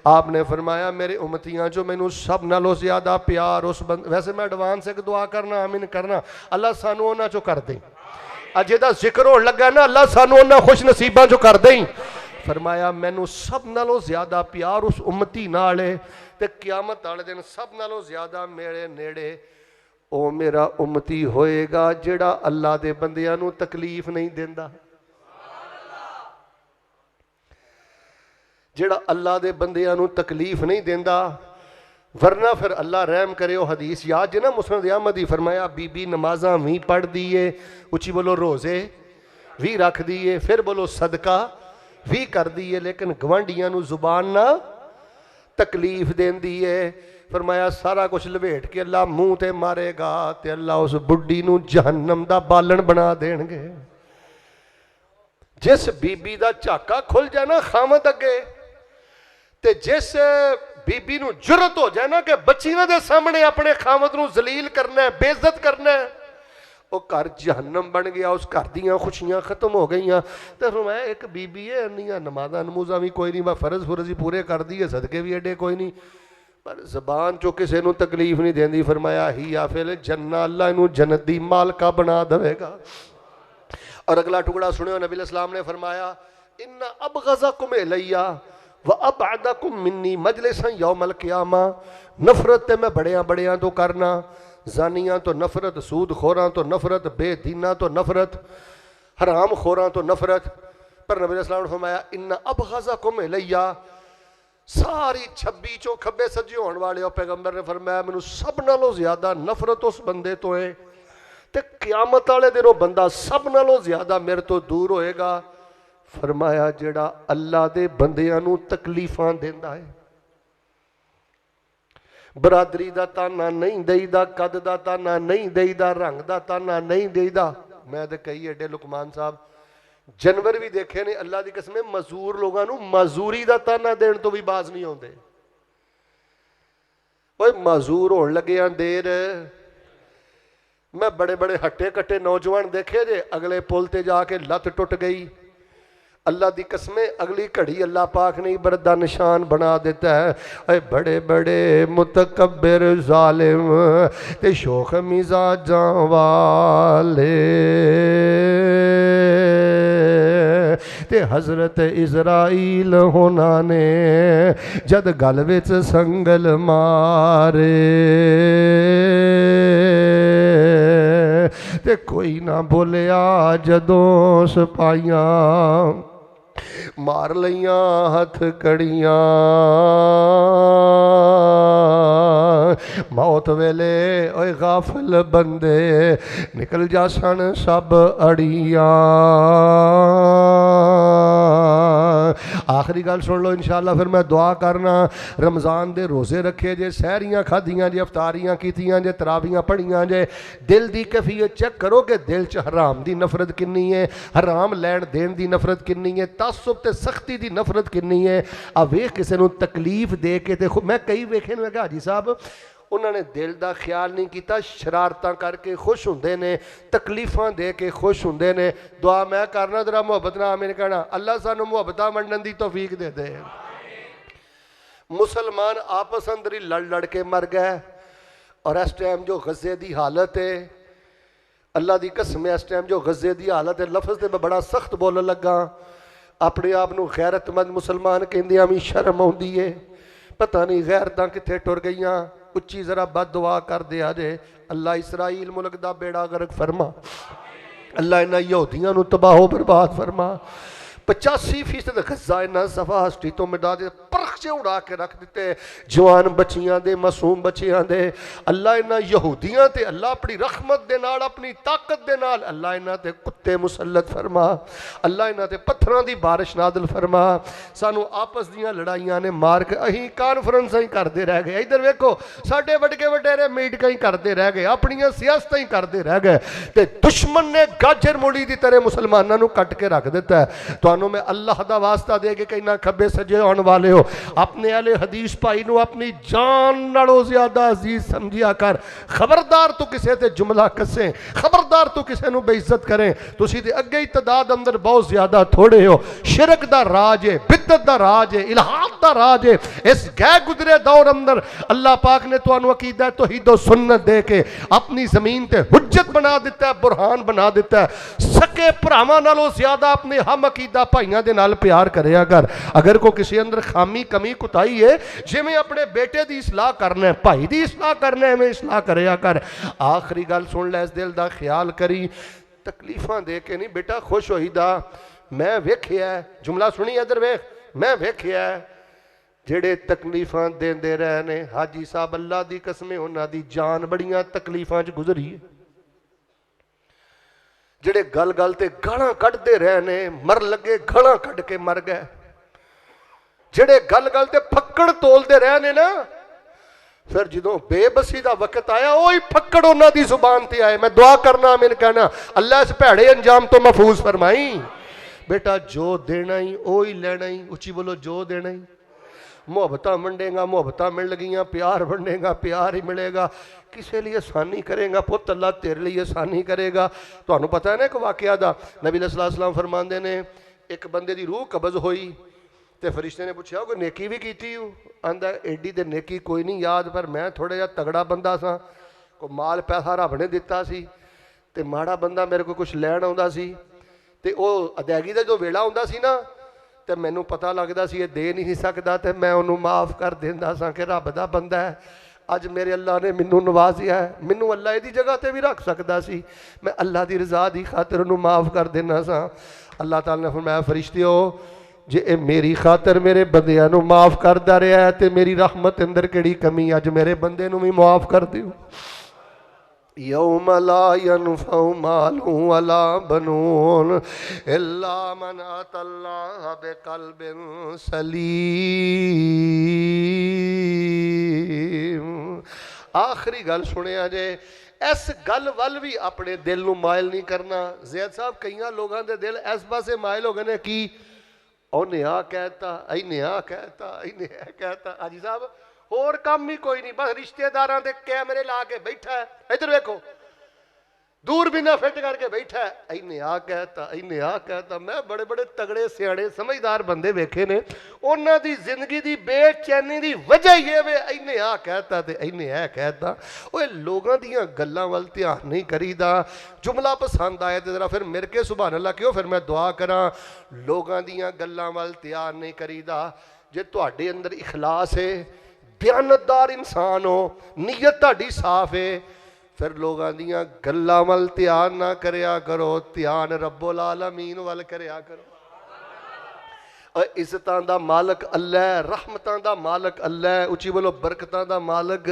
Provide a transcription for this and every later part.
आपने फरमाया मेरे उम्मतियां जो मैनू सब नालों ज़्यादा प्यार उस वैसे मैं एडवांस एक दुआ करना आमीन करना, अल्लाह सानू उन्हां चों कर दे। अजे दा जिक्र होने लगा ना, अल्लाह सानू उन्हां खुश नसीबां चों कर दे। फरमाया मैनू सब नालों ज़्यादा प्यार उस उम्मती नाल है ते क़यामत वाले दिन सब नालों ज़्यादा मेरे नेड़े ओ मेरा उम्मती होएगा जिहड़ा अल्लाह दे बंदियां नू तकलीफ नहीं देंदा, जिहड़ा अल्लाह दे बंदियां नू तकलीफ नहीं देंदा। वरना फिर अल्लाह रहम करे। वो हदीस याद जे ना मुस्नद अहमद दी, फरमाया बीबी नमाज़ां भी पढ़ दी है, उची बोलो रोज़े भी रख दी है, फिर बोलो सदका भी कर दी है, लेकिन गवांढियां नू जुबान ना तकलीफ देंदी है। फरमाया सारा कुछ लवेट के अल्लाह मुंह ते मारेगा ते अल्लाह उस बुढ़ी नू जहन्नम दा बालन बना देणगे। जिस बीबी दा झाका खुल जाए ना खामद अगे, ते जिस बीबी नू जुरत हो जाए ना कि बच्चियां दे सामने अपने खामद नू जलील करना है, बेइज्जत करना है, वो घर जहन्नम बन गया, उस घर दियाँ खुशियां खत्म हो गई। तो फरमाया एक बीबी है अन्नियां नमाज़ां नमूज़ां भी कोई नहीं, मैं फर्ज फुरज ही पूरे कर दी है, सदके भी एडे कोई नहीं, पर जबान चो किसी को तकलीफ नहीं देंदी। फरमाया ही या फिर जन्ना अल्लाह इनू जन्नत दी मालका बना देगा। और अगला टुकड़ा सुनियो, नबी इस्लाम ने फरमाया इन्ना अबग़ज़कुम इलैया व अबअदकुम मिन्नी मजलिसन यौमल क़ियामा। नफरत ते मैं बड़ियां बड़ियां तो करना, जानियां तो नफरत, सूद खोरां तो नफरत, बेदीना तो नफरत, हराम खोरां तो नफरत। पर नबी इस्लाम ने फरमाया इन्ना अबग़ज़कुम इलैया, सारी 26 चों खब्बे सज्जे होने वाले हो पैगंबर ने फरमाया मैनू सब नालों ज़्यादा नफरत उस बंदे तो है, ते क़यामत वाले दिन वो बंदा सब नालों ज़्यादा मेरे तो दूर होएगा। फरमाया जेड़ा अल्लाह दे बंदियां नू तकलीफां देंदा है। बरादरी दा ताना नहीं देईदा, कद दा ताना नहीं देईदा, रंग दा ताना नहीं देईदा। मैं तो कई एडे लुकमान साहब जानवर भी देखे ने, अल्लाह की कसम मजदूर लोगों को मजदूरी का ताना देने तो भी बाज नहीं आते। मजदूर होने लगे देर, मैं बड़े बड़े हट्टे कट्टे नौजवान देखे जे, अगले पुल ते जाके लत टुट गई, अल्लाह की कसमें अगली घड़ी अल्लाह पाक ने इबरत दा निशान बना देता है। अरे बड़े बड़े मुतकब्बिर जालिम ते शोख मिजाजां वाले ते हजरत इजराइल होना ने जद गल विच संगल मारे ते कोई ना बोलिया, जदों सिपाहियां मार लिया हथ कड़ियां, मौत वेले ओए गाफिल बंदे निकल जा सन सब अड़ियां। आखिरी गल सुन लो इंशाअल्लाह, फिर मैं दुआ करना। रमज़ान दे रोज़े रखे जे, सहरियां खादियां जे, अफतारियां कीतियां जे, तरावियां पढ़ियां जे, दिल दी कैफियत चेक करो कि दिल च हराम दी नफरत किन्नी है, हराम लैन देन दी नफरत किन्नी है, तासुब ते सख्ती दी नफरत किन्नी है। आ वेख किसी नूं तकलीफ दे के ते मैं कई वेखे ने हाजी साहब उन्होंने दिल का ख्याल नहीं किया, शरारतां करके खुश होंदे ने, तकलीफां दे के खुश होंदे ने। दुआ मैं करना जरा मुहब्बत नाल आमीन कहना, अल्लाह सानू मुहब्बतां वंडन दी तौफीक दे दे। मुसलमान आपस अंदर ही लड़ लड़ के मर गए, और इस टाइम जो गज़े की हालत है, अल्लाह की कसम इस टाइम जो गज़े की हालत है, लफ्ज़ तो मैं बड़ा सख्त बोलन लगा, अपने आप को गैरतमंद मुसलमान कहंदियां भी शर्म आउंदी है, पता नहीं गैरतां कित्थे टुर गईयां। उच्ची जरा बद दुआ कर दे जे, अल्लाह इसराइल मुल्क दा बेड़ा गर्क फरमा, अल्लाह इन्हां यहूदियां नूं तबाहो बर्बाद फरमा। 85% गज़ा इन्हां सफा हस्ती तो मिटा दे, परखचे उड़ा के रख दिते जवान बच्चियां दे, मासूम बच्चियां दे। अल्लाह इन्हां यहूदियां ते अल्लाह अपनी रहमत दे नाल, अपनी ताकत दे नाल अल्लाह इन्हां ते कुत्ते मुसल्लत फरमा, अल्लाह इन्हां ते पत्थरां दी बारिश नादिल फरमा। सानू आपस दियां लड़ाइयां ने मार के अहीं कानफ्रेंसां ही करते रह गए। इधर वेखो साडे वड्डे वडेरे मीटिंगां ही करते रह गए, अपनियां सियासतां ही करते रह गए, ते दुश्मन ने गाजर मूली की तरह मुसलमानों को कट के रख दिता है। मैं अल्लाह का वास्ता दे के कहना, खब्बे सज्जे होने वाले हो, अपने अहले हदीस भाई नूं अपनी जान नालों ज्यादा अजीज समझिया कर। खबरदार तू किसी ते जुमला कसे, खबरदार तू किसी नूं बेइज्जत करें। तुसीं ते अगे ही तदाद अंदर बहुत ज्यादा थोड़े हो। शिरक दा राज है, बिदअत दा राज है, इल्हाद दा राज है। इस गए गुजरे दौर अंदर अल्लाह पाक ने तुहानू अकीदा तौहीद व सुन्नत दे के अपनी जमीन ते हुज्जत बना दिता है, बुरहान बना दिता है। सके भरावां नालों ज्यादा अपने हम अकीदा भाइयों दे नाल प्यार करिया कर। अगर कोई किसी अंदर खामी कमी कुताही है, जिवें अपने बेटे की इसलाह करना है, भाई की इसलाह करना है, एवें इसलाह करिया कर। आखिरी गल सुन लै, इस दिल का ख्याल करी, तकलीफां दे के नहीं बेटा खुश होईदा। मैं वेखिया, जुमला सुनी इधर वेख, मैं वेखिया जेड़े तकलीफां देंदे रहे ने हाजी साहब, अल्लाह दी कसम उन्हां दी जान बड़ियां तकलीफां च गुजरी है। जेड़े गल गल ते गालां कढ़दे रहे ने, मर लगे गालां कढ़ के मर गए। जेड़े गल गल ते फक्कड़ तोलते रहे ने ना, फिर जो बेबसी का वक्त आया वही फक्कड़ उन्हां दी जुबान ते आए। मैं दुआ करना, मैंने कहना अल्लाह इस भैड़े अंजाम तो महफूज फरमाई। बेटा जो देना ही ओ ही लेना ही, उची बोलो जो देना ही। मुहब्बत वंडेगा, मुहब्बत मिल गई, प्यार वंडेगा, प्यार ही मिलेगा। किसी लिए आसानी करेगा पुत, अल्लाह तेरे लिए आसानी करेगा। तो पता है ना एक वाकया दा, नबी सल्लल्लाहु अलैहि वसल्लम फरमाते ने एक बंदे की रूह कब्ज हुई तो फरिश्ते ने पूछा कोई नेकी भी की? आंदा एडी तो नेकी कोई नहीं याद, पर मैं थोड़ा जिहा तगड़ा बंदा सा, कोई माल पैसा रब ने दिता सी ते माड़ा बंदा मेरे को कुछ लैन आउंदा सी ते ओ अदायगी का जो वेला आउंदा सी ना, तो मैनू पता लगता सी ये दे नहीं सकता, तो मैं उन्होंने माफ़ कर देंदा सा कि रब दा बंदा है। अज मेरे अल्लाह ने मैनू नवाजिया है, मैनू अल्लाह इहदी जगह ते भी रख सकता सी, मैं अल्लाह की रजा की खातिर उन्होंने माफ़ कर देना सा। अल्लाह ताला ने फरमाया फरिश्तियो जे ए मेरी खातर मेरे बंदियां नू माफ़ करदा रहा है तो मेरी रहमत अंदर किहड़ी कमी, अज मेरे बंदे नू भी माफ़ कर दिओ। यौम ला यनफउ मालुन वला बनून इल्ला मन अतल्लाह बिक़ल्बिन सलीम। आखिरी गल सुनिया जे, इस गल वल भी अपने दिल नू मायल नहीं करना। ज़ैद साहब कई लोगों के दिल इस पासे मायल हो गए ने कि उन्हें आ कहता, इन्हें आ कहता, इन्हें आ कहता। हाजी साहब होर काम ही कोई नहीं, बस रिश्तेदारों के कैमरे ला के बैठा है, इधर देखो दूरबीना फिट करके बैठा है, इन्हें आ कहता, इन्हें आ कहता। मैं बड़े बड़े तगड़े सियाणे समझदार बंदे वेखे ने, उन्हां दी जिंदगी की बेचैनी की वजह ये वे इन्हें आ कहता ते इन्हें आ कहता। वो लोगों दियां गल्लां वल ध्यान नहीं करीदा। जुमला पसंद आए तो जरा फिर मेरे के सुभान अल्लाह क्यों, फिर मैं दुआ करा। लोगों दियां गल्लां वल ध्यान नहीं करीदा। जे तुहाडे अंदर इखलास है, दयानतदार इंसान हो, नीयत तुहाडी साफ है, फिर लोगों दियां गल्लां वल ध्यान ना करया करो, ध्यान रब्बुल आलमीन वल करया करो। इज्जतां दा मालक अल्लाह है, रहमतां दा मालक अल्लाह है, उची बोलो बरकतां दा मालक।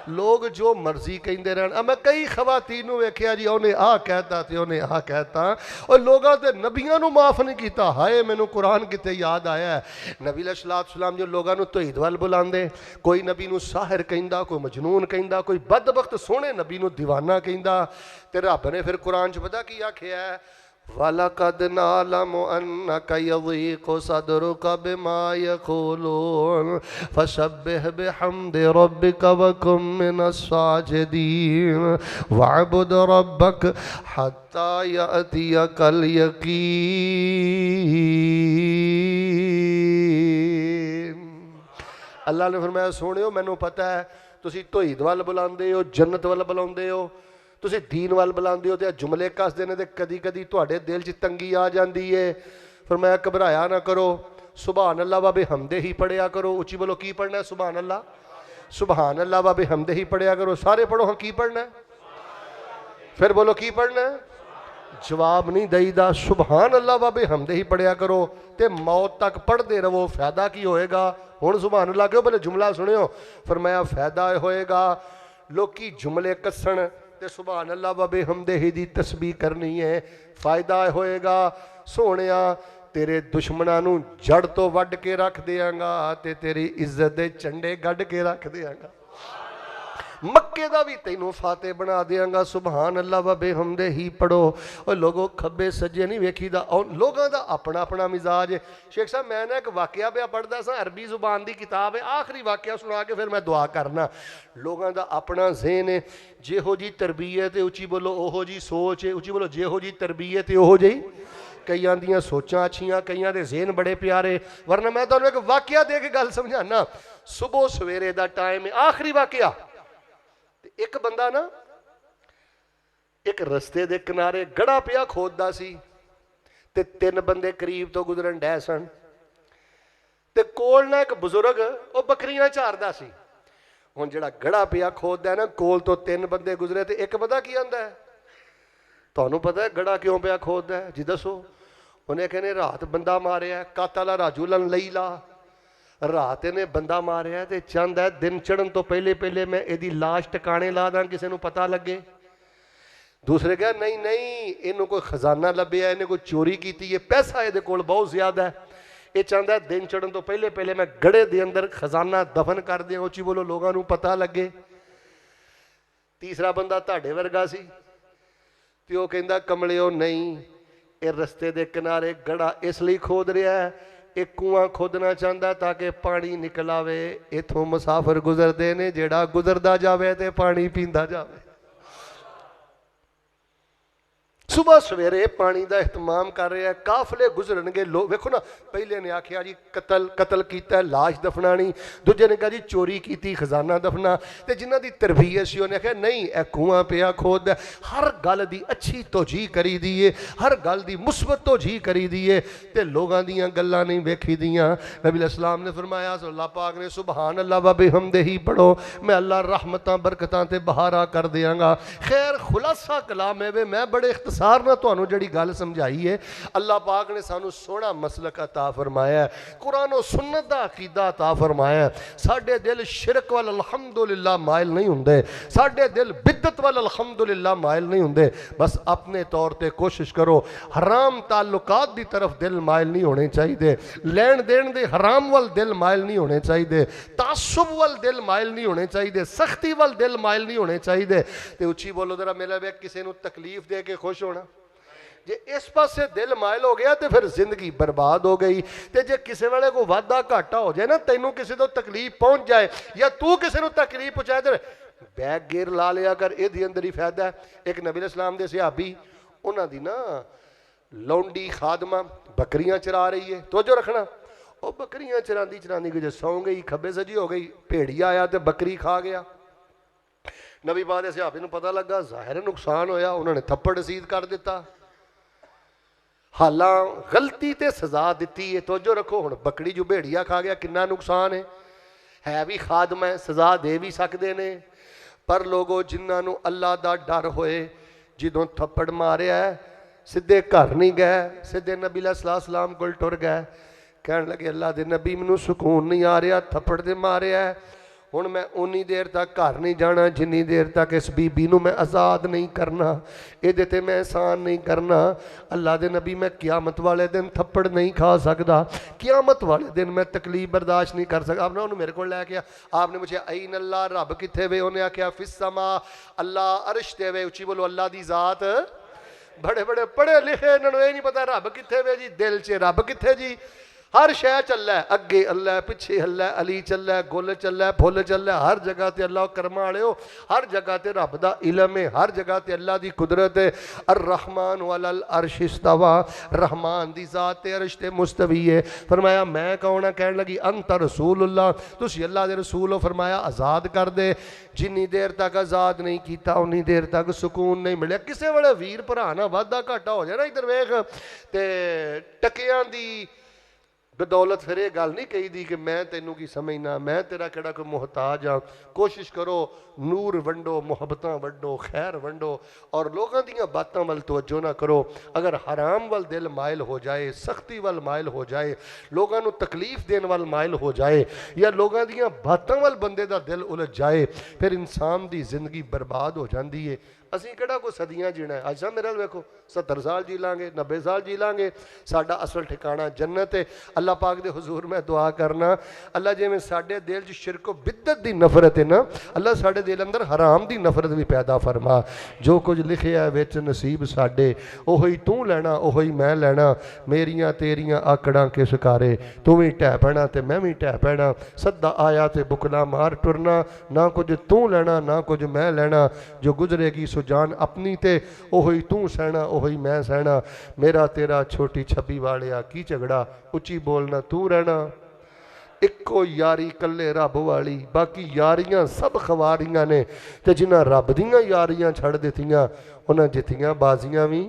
लोग जो मर्जी कहते रहन। मैं कई खवातीन नूं वेखिया जी उन्हें आ कहता ते उन्हें आ कहता, और लोगों के नबियां नूं माफ़ नहीं किया। हाय मैनू कुरान किते याद आया है, नबी अलैहिस्सलाम जो लोगों नूं तौहीद वल बुलांदे, कोई नबी नूं साहिर कहंदा, कोई मजनून कहंदा, कोई बदबख्त सोहणे नबी नूं दीवाना कहंदा। ते रब ने फिर कुरान च पता की आखिया है, वलक़द नअलमु अन्नका यज़ीक़ु सदरुका बिमा यक़ूलून फसब्बिह बिहम्दि रब्बिका वकुम मिनस्साजिदीन वअबुद रब्बक हत्ता यअतियकल यकीन। अल्लाह ने फरमाया सोहणियो मैनू पता है तुसीं तौहीद वल बुलांदे हो, जन्नत वल बुलांदे हो, तुसीं दीन वल बुलांदे हो, तो जुमले कसदे ने ते कदी कदी तुहाडे दिल च तंगी आ जाती है। फरमाया घबराया ना करो, सुभान अल्लाह व बिहम्दे ही पढ़िया करो। उची बोलो की पढ़ना है? सुभान अल्लाह, सुभान अल्लाह व बिहम्दे ही पढ़िया करो। सारे पढ़ो हाँ की पढ़ना है? फिर बोलो की पढ़ना है? जवाब नहीं देईदा, सुभान अल्लाह व बिहम्दे ही पढ़िया करो ते मौत तक पढ़ते रहो। फायदा की होएगा? हुण सुभान अल्लाह क्यों, पहले जुमला सुनियो। फरमाया फायदा होएगा लोकी जुमले कसन ते सुभान अल्लाह व बिहम्दिही दी तस्बीह करनी है। फायदा होएगा सोहणिया तेरे दुश्मनां नूं जड़ तो वड्ड के रख देंगा ते तेरी इज्जत दे झंडे गढ़ के रख देंगा। मक्के दा भी तैनूं फाते बना देंगा। सुबहान अल्लाह व बेहमदे ही पढ़ो। और लोगों खब्बे सज्जे नहीं वेखीदा, और लोगों का अपना अपना मिजाज है। शेख साहब मैं ना एक वाकया पे पढ़ता सा, अरबी जुबान की किताब है, आखिरी वाकया सुना के फिर मैं दुआ करना। लोगों का अपना ज़हन है, जेहो जी तरबीयत है उची बोलो ओहो जी सोच है, उची बोलो जेहो जी तरबीयत है ओहो जी। कईयां दियां सोचां अच्छियां, कईयां दे ज़हन बड़े प्यारे। वरना मैं तुहानूं एक वाकया दे के गल समझाना। सुबह सवेरे दा टाइम है, आखिरी वाकया। एक बंदा ना एक रस्ते दे किनारे गड़ा पिया खोददा सी, ते 3 बंदे करीब तो गुजरन डै सन, ते कोल ना एक बुजुर्ग वो बकरियां चारदा सी। हुण जिहड़ा गड़ा पिया खोददा ना, कोल तो 3 बंदे गुजरे, ते एक पता की आंदा है, तुहानूं पता है गड़ा क्यों पिया खोददा है जी दसो। उन्हें कहने रात बंदा मारिया, कातला राजुलन लईला, रात ने बंदा मारिया ते चाहता है दिन चढ़न तो पहले पहले मैं यदी लाश टकाने ला दा, किसी को पता लगे। दूसरे कहा नहीं नहीं, इन्हों कोई खजाना लभ्या, इन्हें कोई चोरी की है, पैसा ये कोल बहुत ज्यादा है, ये चाहता है दिन चढ़न तो पहले पहले मैं गड़े दे अंदर खजाना दफन कर दिया, उची बोलो लोगों को पता लगे। तीसरा बंदा ताड़े वर्गा सी, ते वो कहंदा कमलियो नहीं, ये रस्ते दे किनारे गड़ा इसलिए खोद रहा है, एक कुआं खोदना चाहता ताकि पानी निकल आवे, इथों मुसाफिर गुजरते ने, जेड़ा गुजरदा जावे ते पानी पींदा जावे। सुबह सवेरे पानी का एहतमाम कर रहे हैं, काफले गुजरनगे लोग। वेखो ना, पहले ने आखिया जी कतल किया लाश दफनानी, दूजे ने कहा जी चोरी की खजाना दफना, तो जिन्हों की तरबीयत सी उन्हें आखिया नहीं ए कुआं पिया खोद। हर गल की अच्छी तोजी करी दी है, हर गल की मुस्बत तोजी करी दी है, तो लोगों दी गल्लां नहीं वेखी दियां। नबी इस्लाम ने फरमाया, अल्लाह पाक ने सुबहान अल्लाह व बिहमदे ही पढ़ो, मैं अल्लाह रहमतां बरकतां ते बहारा कर देंगा। खैर खुलासा कलाम है, मैं बड़े सार ना तुहानू जड़ी गल समझाई है, अल्लाह पाक ने सानू सोहना मसलक अता फरमाया, कुरान और सुन्नत दा अकीदा अता फरमाया। साडे दिल शिरक वाल अल्हम्दुलिल्लाह माइल नहीं हुंदे, साडे दिल बिदत वाल अल्हम्दुलिल्लाह माइल नहीं हुंदे। बस अपने तौर पे कोशिश करो, हराम ताल्लुकात दी तरफ दिल माइल नहीं होने चाहिए, लैन देन दे हराम वाल दिल माइल नहीं होने चाहिए, तासुब वाल दिल माइल नहीं होने चाहिए, सख्ती वाल दिल माइल नहीं होने चाहिए। ते उची बोलो जरा, मेरा वे किसी को तकलीफ दे के खुश होना, जे इस पासे दिल माइल हो गया तो फिर जिंदगी बर्बाद हो गई। तो जे किसी वाले को वादा घाटा हो जाए ना, तेनों किसी को तकलीफ पहुंच जाए या तू किसी को तकलीफ पहुंचाए, तो बैग गेर ला लिया कर, ये अंदर ही फायदा है। एक नबी इस्लाम के सहाबी, उन्होंने ना लौंडी खादमा बकरियां चरा रही है, तो जो रखना, वो बकरियां चरांदी चरांदी जो सौ गई, खब्बे सजी हो गई, भेड़िया आया तो बकरी खा गया। नबी पाक दे सहाबी को पता लगा, ज़ाहिर नुकसान होया, उन्होंने थप्पड़ रसीद कर दिता। हालां गलती ते सजा दी है, तो जो रखो हुण बकरी जो भेड़िया खा गया कितना नुकसान है भी खादम है, सजा दे भी सकते ने। पर लोगों जिन्होंने अल्लाह का डर होए, जदों थप्पड़ मारिया सीधे घर नहीं गए, सीधे नबी सलाम को टुर गए, कह लगे अल्लाह के नबी मैनू सुकून नहीं आ रहा, थप्पड़ ते मारिया हुण मैं उन्नी देर तक घर नहीं जाना जिन्नी देर तक इस बीबी नूं मैं आज़ाद नहीं करना, ये ते मैं एहसान नहीं करना। अल्लाह के नबी मैं क्यामत वाले दिन थप्पड़ नहीं खा सकता, क्यामत वाले दिन मैं तकलीफ बर्दाश्त नहीं कर सकता। आपने उन्होंने मेरे को लैके आया, आपने मुझे ऐन अल्लाह, रब कित्थे वे, उन्हें आख्या फिस्समा, अल्लाह अरश ते वे, उची बोलो अल्लाह की जात। बड़े बड़े पढ़े लिखे, इन्होंने ये नहीं पता रब कित्थे वे जी, दिल च रब कित्थे जी। हर शह चल है, अगे अल्लाह, पिछे अल्लाह, अली चल है, गुल चल है, फुल चल है, हर जगह ते अल्लाह करमा वाले हो, हर जगह ते रब दा इलम है, हर जगह ते अल्लाह दी कुदरत है। अर रहमान वलल अर्श इस्तवा, रहमान दी जात ते अर्श ते मुस्तवी है। फरमाया मैं कौन है, कहने लगी अंत रसूलुल्लाह, तुसी अल्लाह दे रसूल हो। फरमाया आज़ाद कर दे, जिन्नी देर तक आज़ाद नहीं किया उन्नी देर तक सुकून नहीं मिले। किसी वाले वीर भरा ना वाधा घाटा हो जाए ना, इधर वेख ते टकियां दी बदौलत फिर यह गल नहीं कही दी कि मैं तेनों की समझना, मैं तेरा केड़ा कोई मुहताज हाँ। कोशिश करो नूर वंडो, मुहब्बतां वंडो, खैर वंडो, और लोगों दी बातों वाल तवज्जो ना करो। अगर हराम वाल दिल माइल हो जाए, सख्ती वाल माइल हो जाए, लोगों को तकलीफ देने वाल माइल हो जाए, या लोगों दी बातों वाल बंदे का दिल उलझ जाए, फिर इंसान की जिंदगी बर्बाद हो जाती है। ਅਸੀਂ ਕਿਹੜਾ ਕੋਈ ਸਦੀਆਂ ਜੀਣਾ ਹੈ। ਅੱਜ ਮੇਰੇ ਨਾਲ ਵੇਖੋ 70 ਸਾਲ ਜੀ ਲਾਂਗੇ, 90 ਸਾਲ ਜੀ ਲਾਂਗੇ, ਸਾਡਾ ਅਸਲ ਠਿਕਾਣਾ ਜन्नत है। अल्लाह पाक दे हुजूर मैं दुआ करना, अल्लाह जिवें साडे दिल च शिरक बिदत दी नफरत है ना, अल्लाह साडे दिल अंदर हराम दी नफरत भी पैदा फरमा। जो कुछ लिखिया विच नसीब साडे ओही तू लैना ओही मैं लैना, मेरियां तेरियां आकड़ां किस कारे, तू भी ढह पैना ते मैं भी ढह पैना, सदा आया ते बुकला मार टुरना, ना कुछ तू लैना ना कुछ मैं लैना, जो गुजरेगी सो जान अपनी ते ओही तू सहना ओही मैं सहना, मेरा तेरा छोटी छब्बी वालिया की झगड़ा, उची बोलना तू रहना। इको यारी कल्ले रब वाली, बाकी यारियां सब खवारियां ने, ते जिन्हां रब दियां यारियां छड़ दित्तियां उन्हां जित्तियां बाजियां भी